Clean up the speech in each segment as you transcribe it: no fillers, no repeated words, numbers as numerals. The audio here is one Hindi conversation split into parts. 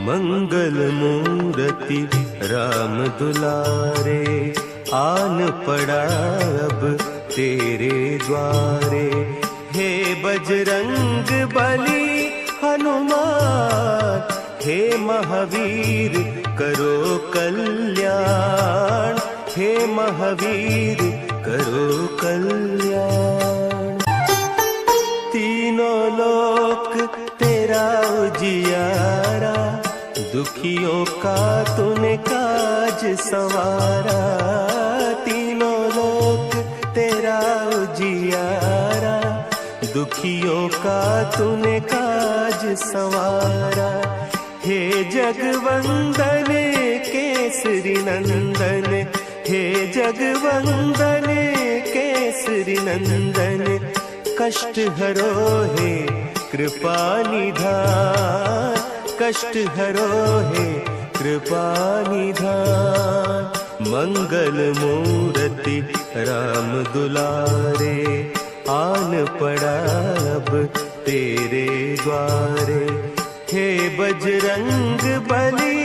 मंगल मूर्ति राम दुलारे, आन पड़ा अब तेरे द्वारे। हे बजरंग बली हनुमान, हे महावीर करो कल्याण, हे महावीर करो कल्याण। तीनों लोक तेरा उजियारा, दुखियों का तूने काज संवारा। तीनों लोक तेरा उजियारा, दुखियों का तूने काज संवारा। हे जगवंदन केसरी नंदन, हे जगवंदन केसरी नंदन। कष्ट हरो हे कृपा निधान, कष्ट हरो हे कृपा निधान। मंगल मूर्ति राम दुलारे, आन पड़ा अब तेरे द्वारे। हे बजरंग बली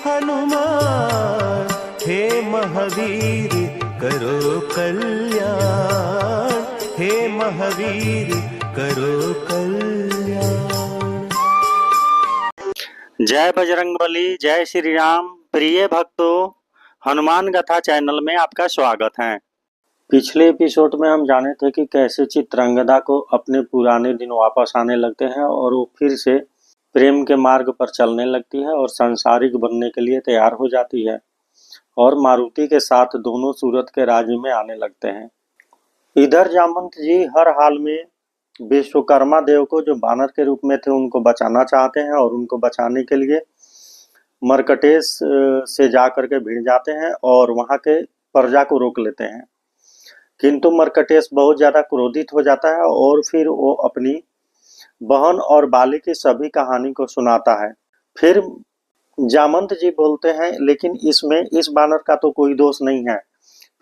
हनुमान, हे महावीर करो कल्याण, हे महावीर करो कल्याण। जय बजरंगबली, जय श्री राम। प्रिय भक्तों, हनुमान गाथा चैनल में आपका स्वागत है। पिछले एपिसोड में हम जाने थे कि कैसे चित्रांगदा को अपने पुराने दिन वापस आने लगते हैं और वो फिर से प्रेम के मार्ग पर चलने लगती है और सांसारिक बनने के लिए तैयार हो जाती है और मारुति के साथ दोनों सूरत के राज्य में आने लगते हैं। इधर जामवंत जी हर हाल में विश्वकर्मा देव को, जो बानर के रूप में थे, उनको बचाना चाहते हैं और उनको बचाने के लिए मर्कटेश से जा करके भिड़ जाते हैं और वहां के प्रजा को रोक लेते हैं। किंतु मर्कटेश बहुत ज्यादा क्रोधित हो जाता है और फिर वो अपनी बहन और बाली की सभी कहानी को सुनाता है। फिर जामवंत जी बोलते हैं, लेकिन इसमें इस बानर का तो कोई दोष नहीं है।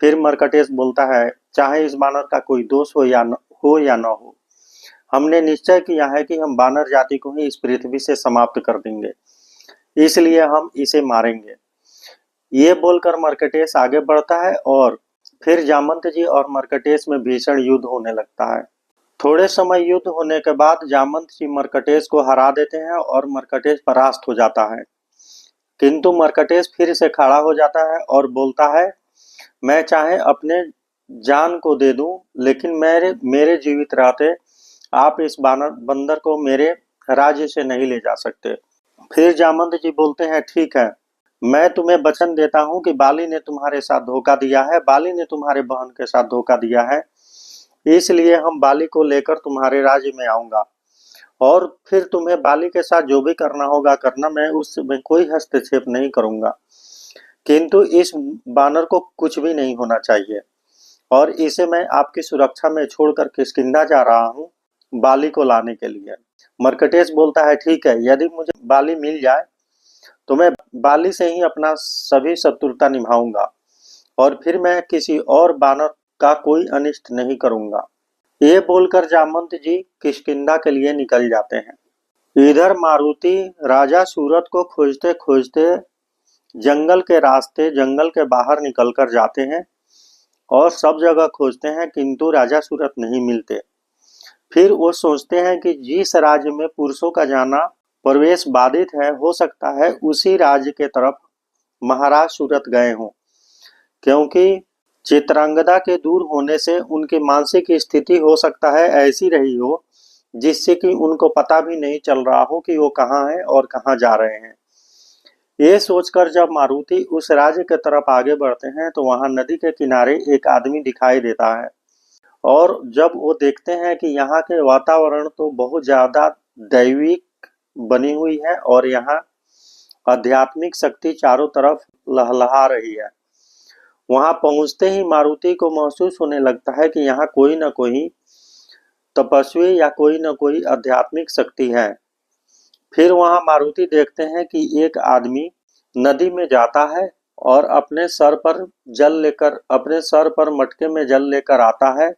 फिर मर्कटेश बोलता है, चाहे इस बानर का कोई दोष हो या न हो, हमने निश्चय किया है कि हम बानर जाति को ही इस पृथ्वी से समाप्त कर देंगे, इसलिए हम इसे मारेंगे। ये बोलकर मर्कटेश आगे बढ़ता है और फिर जामवंत जी और मर्कटेश में भीषण युद्ध होने लगता है। थोड़े समय युद्ध होने के बाद जामवंत जी मर्कटेश को हरा देते हैं और मर्कटेश परास्त हो जाता है। किंतु मर्कटेश फिर से खड़ा हो जाता है और बोलता है, मैं चाहे अपने जान को दे दूं, लेकिन मेरे जीवित रहते आप इस बंदर को मेरे राज्य से नहीं ले जा सकते। फिर जामवंत जी बोलते हैं, ठीक है, मैं तुम्हें वचन देता हूं कि बाली ने तुम्हारे साथ धोखा दिया है, बाली ने तुम्हारे बहन के साथ धोखा दिया है, इसलिए हम बाली को लेकर तुम्हारे राज्य में आऊंगा और फिर तुम्हें बाली के साथ जो भी करना होगा करना, मैं उसमें कोई हस्तक्षेप नहीं करूंगा। किंतु इस बानर को कुछ भी नहीं होना चाहिए और इसे मैं आपकी सुरक्षा में छोड़कर किष्किंधा जा रहा हूँ बाली को लाने के लिए। मर्कटेश बोलता है, ठीक है, यदि मुझे बाली मिल जाए तो मैं बाली से ही अपना सभी शत्रुता निभाऊंगा और फिर मैं किसी और बानर का कोई अनिष्ट नहीं करूंगा। ये बोलकर जामवंत जी किष्किंधा के लिए निकल जाते हैं। इधर मारुति राजा सूरत को खोजते खोजते जंगल के रास्ते, जंगल के बाहर निकल कर जाते हैं और सब जगह खोजते हैं, किंतु राजा सूरत नहीं मिलते। फिर वो सोचते हैं कि जिस राज्य में पुरुषों का जाना प्रवेश बाधित है, हो सकता है उसी राज्य के तरफ महाराज सूरत गए हों, क्योंकि चित्रांगदा के दूर होने से उनकी मानसिक स्थिति हो सकता है ऐसी रही हो जिससे कि उनको पता भी नहीं चल रहा हो कि वो कहाँ है और कहाँ जा रहे हैं। ये सोचकर जब मारुति उस राज्य के तरफ आगे बढ़ते हैं तो वहां नदी के किनारे एक आदमी दिखाई देता है और जब वो देखते हैं कि यहाँ के वातावरण तो बहुत ज्यादा दैविक बनी हुई है और यहाँ आध्यात्मिक शक्ति चारों तरफ लहलहा रही है, वहां पहुंचते ही मारुति को महसूस होने लगता है कि यहाँ कोई न कोई तपस्वी या कोई न कोई आध्यात्मिक शक्ति है। फिर वहां मारुति देखते हैं कि एक आदमी नदी में जाता है और अपने सर पर मटके में जल लेकर आता है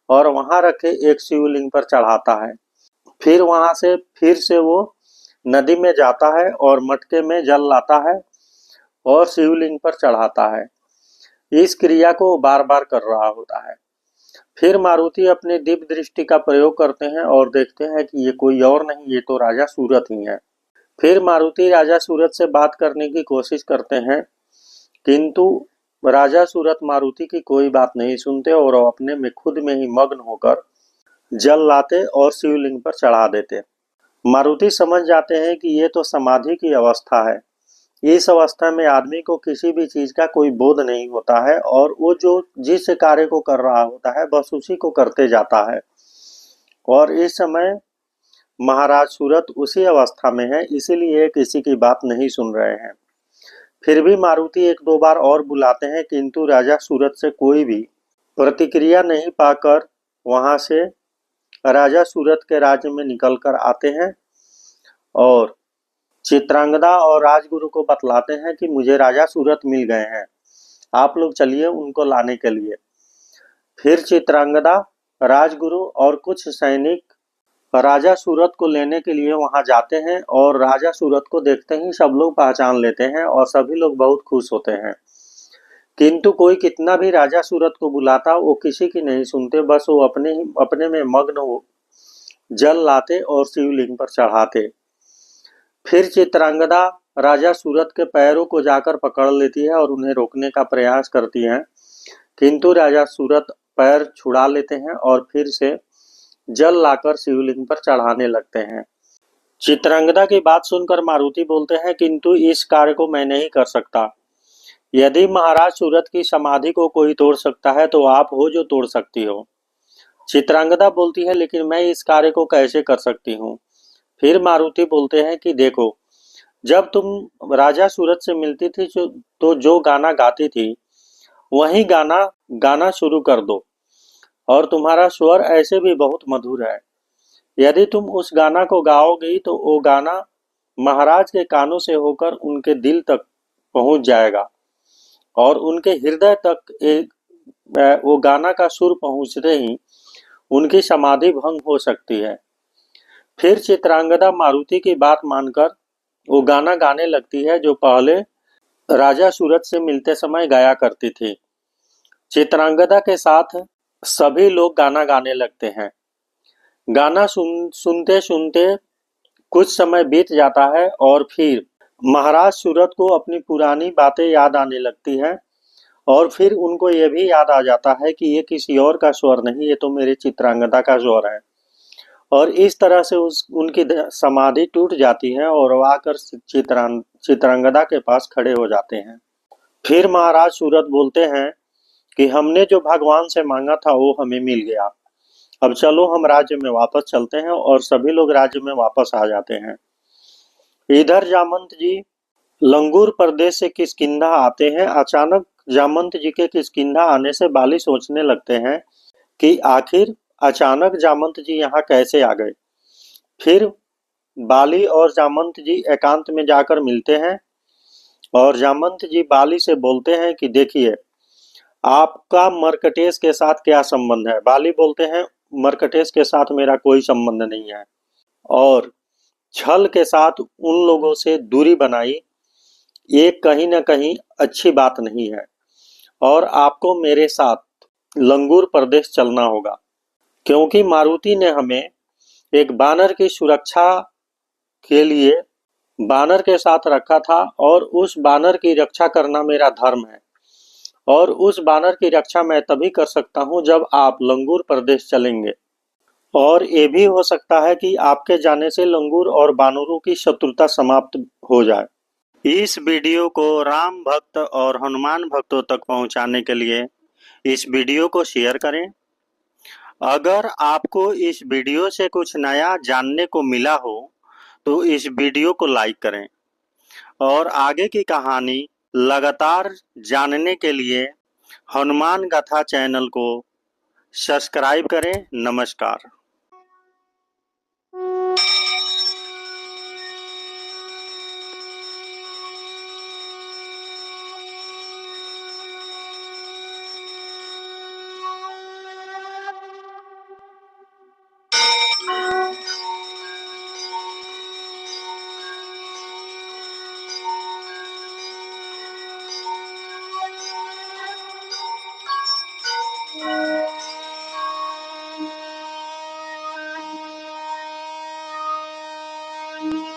और वहां रखे एक शिवलिंग पर चढ़ाता है। फिर वहां से वो नदी में जाता है और मटके में जल लाता है और शिवलिंग पर चढ़ाता है। इस क्रिया को बार बार कर रहा होता है। फिर मारुति अपनी दिव्य दृष्टि का प्रयोग करते हैं और देखते हैं कि ये कोई और नहीं, ये तो राजा सूरत ही है। फिर मारुति राजा सूरत से बात करने की कोशिश करते हैं, किंतु राजा सूरत मारुति की कोई बात नहीं सुनते और अपने में खुद में ही मग्न होकर जल लाते और शिवलिंग पर चढ़ा देते। मारुति समझ जाते हैं कि ये तो समाधि की अवस्था है। इस अवस्था में आदमी को किसी भी चीज का कोई बोध नहीं होता है और वो जो जिस कार्य को कर रहा होता है बस उसी को करते जाता है। और इस समय महाराज सूरत उसी अवस्था में है, इसीलिए किसी की बात नहीं सुन रहे हैं। फिर भी मारुति एक दो बार और बुलाते हैं, किंतु राजा सूरत से कोई भी प्रतिक्रिया नहीं पाकर वहां से राजा सूरत के राज्य में निकलकर आते हैं और चित्रांगदा और राजगुरु को बतलाते हैं कि मुझे राजा सूरत मिल गए हैं, आप लोग चलिए उनको लाने के लिए। फिर चित्रांगदा, राजगुरु और कुछ सैनिक राजा सूरत को लेने के लिए वहां जाते हैं और राजा सूरत को देखते ही सब लोग पहचान लेते हैं और सभी लोग बहुत खुश होते हैं। किंतु कोई कितना भी राजा सूरत को बुलाता वो किसी की नहीं सुनते, बस वो अपने में मग्न हो जल लाते और शिवलिंग पर चढ़ाते। फिर चित्रांगदा राजा सूरत के पैरों को जाकर पकड़ लेती है और उन्हें रोकने का प्रयास करती है, किंतु राजा सूरत पैर छुड़ा लेते हैं और फिर से जल लाकर शिवलिंग पर चढ़ाने लगते हैं। चित्रांगदा की बात सुनकर मारुति बोलते हैं, किंतु इस कार्य को मैं नहीं कर सकता। यदि महाराज सूरत की समाधि को कोई तोड़ सकता है तो आप हो जो तोड़ सकती हो। चित्रांगदा बोलती है, लेकिन मैं इस कार्य को कैसे कर सकती हूँ। फिर मारुति बोलते हैं कि देखो, जब तुम राजा सूरत से मिलती थी तो जो गाना गाती थी वही गाना गाना शुरू कर दो, और तुम्हारा स्वर ऐसे भी बहुत मधुर है। यदि तुम उस गाना को गाओगी तो वो गाना महाराज के कानों से होकर उनके दिल तक पहुंच जाएगा और उनके हृदय तक वो गाना का सुर पहुंचते ही उनकी समाधि भंग हो सकती है। फिर चित्रांगदा मारुति की बात मानकर वो गाना गाने लगती है जो पहले राजा सूरत से मिलते समय गाया करती थी। चित्रांगदा के साथ सभी लोग गाना गाने लगते हैं। गाना सुनते सुनते कुछ समय बीत जाता है और फिर महाराज सूरत को अपनी पुरानी बातें याद आने लगती हैं और फिर उनको ये भी याद आ जाता है कि ये किसी और का स्वर नहीं, ये तो मेरी चित्रांगदा का स्वर है। और इस तरह से उनकी समाधि टूट जाती है और वो आकर चित्रांगदा के पास खड़े हो जाते हैं। फिर महाराज सूरत बोलते हैं कि हमने जो भगवान से मांगा था वो हमें मिल गया, अब चलो हम राज्य में वापस चलते हैं। और सभी लोग राज्य में वापस आ जाते हैं। इधर जामंत जी लंगूर प्रदेश से किष्किंधा आते हैं। अचानक जामंत जी के किष्किंधा आने से बाली सोचने लगते हैं कि आखिर अचानक जामंत जी यहाँ कैसे आ गए। फिर बाली और जामंत जी एकांत में जाकर मिलते हैं और जामंत जी बाली से बोलते हैं कि देखिए, आपका मर्कटेश के साथ क्या संबंध है। बाली बोलते हैं, मर्कटेश के साथ मेरा कोई संबंध नहीं है और छल के साथ उन लोगों से दूरी बनाई, ये कहीं ना कहीं अच्छी बात नहीं है और आपको मेरे साथ लंगूर प्रदेश चलना होगा, क्योंकि मारुति ने हमें एक बानर की सुरक्षा के लिए बानर के साथ रखा था और उस बानर की रक्षा करना मेरा धर्म है और उस बानर की रक्षा मैं तभी कर सकता हूं जब आप लंगूर प्रदेश चलेंगे। और ये भी हो सकता है कि आपके जाने से लंगूर और बानरों की शत्रुता समाप्त हो जाए। इस वीडियो को राम भक्त और हनुमान भक्तों तक पहुंचाने के लिए इस वीडियो को शेयर करें। अगर आपको इस वीडियो से कुछ नया जानने को मिला हो तो इस वीडियो को लाइक करें और आगे की कहानी लगातार जानने के लिए हनुमान गाथा चैनल को सब्सक्राइब करें। नमस्कार। है।